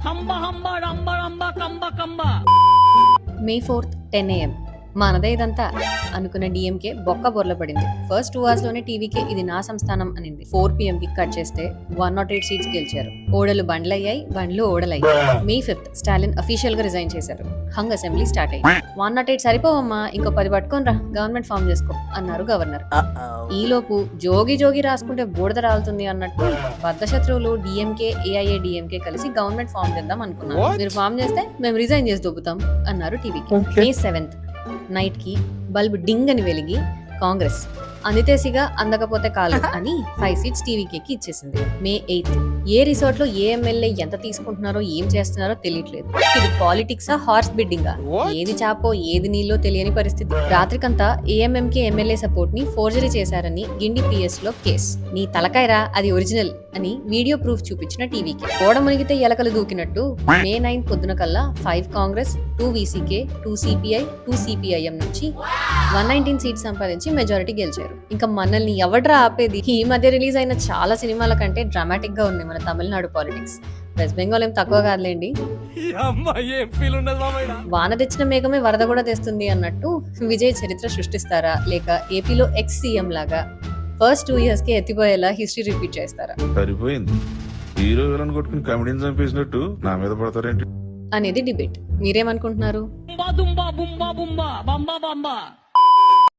హంబ హంబ డంబ డంబ Kamba Kamba. May 4th 10 AM మనదే ఇదంతా అనుకున్న డిఎంకే బొక్క బొర్ల పడింది. ఫస్ట్ 2 hours లోనే టీవీకే ఇది నా సంస్థానం అనింది. 4 PM కి కట్ చేస్తే 108 సీట్స్ గెలిచారు. ఓడలు బండ్లయ్యాయి, బండ్లు ఓడలయ్యాయి. May 5th స్టాలిన్ అఫీషియల్ గా రిజైన్ చేశారు. హంగ్ అసెంబ్లీ స్టార్ట్ అయింది. 108 సరిపోవమ్మా, ఇంకో 10 పట్టుకొని రా, గవర్నమెంట్ ఫామ్ చేసుకో అన్నారు గవర్నర్. ఈలోపు జోగి జోగి రాసుకుంటే బూడిద రాలుతుంది అన్నట్టు బద్ధశత్రువులు డిఎంకే ఏఐఏ డిఎంకే కలిసి గవర్నమెంట్ ఫామ్ చేద్దాం అనుకున్నారు. మీరు ఫామ్ చేస్తే మేము రిజైన్ చేసి దొబ్బుతాం అన్నారు టీవీకి. May 7th నైట్ కి బల్బ్ డింగ్ అని వెలిగి కాంగ్రెస్ అందితేసిగా అందకపోతే కాదు అని 5 సీట్స్ టీవీకి ఇచ్చేసింది. May 8th ఏ రిసార్ట్ లో ఏ ఎమ్మెల్యే ఎంత తీసుకుంటున్నారో ఏం చేస్తున్నారో తెలియట్లేదు. ఇది పాలిటిక్సా హార్స్ బిడ్డింగా, ఏది చాపో ఏది నీళ్ళో తెలియని పరిస్థితి. రాత్రికంతా ఏఎంఎంకే ఎమ్మెల్యే సపోర్ట్ ని ఫోర్జరీ చేశారని గిండి పిఎస్ లో కేస్. నీ తలకాయరా అది ఒరిజినల్ అని వీడియో ప్రూఫ్ చూపించిన టీవీకి. ఓడ మునిగితే ఎలకలు దూకినట్టు May 9 పొద్దున కల్లా 5 కాంగ్రెస్, 2 వీసీకే, 2 సిపిఐ, 2 సిపిఐఎం నుంచి 119 సీట్స్ సంపాదించి మెజారిటీ గెలిచారు. ఇంకా మనల్ని ఎవడ్రా ఆపేది? ఈ మధ్య రిలీజ్ అయిన చాలా సినిమాల కంటే డ్రామాటిక్ గా ఉంది మన తమిళనాడు పాలిటిక్స్. వెస్ట్ బెంగాల్ ఏం తక్కువ కాదులేండి. వాన తెచ్చిన మేఘమే వరద కూడా తెస్తుంది అన్నట్టు విజయ్ చరిత్ర సృష్టిస్తారా, లేక ఏపీలో ఎక్స్ సీఎం లాగా ఫస్ట్ 2 years కి ఎత్తిపోయేలా హిస్టరీ రిపీట్ చేస్తారా? సరిపోయింది. హీరో విలన్ కొట్టుకుని కామెడీని చంపేసినట్టు నా మీద పడతారేంటి అనేది డిబేట్. మీరేమనుకుంటున్నారు? దుంబా దుంబా బుంబా బుంబా బంబా బంబా.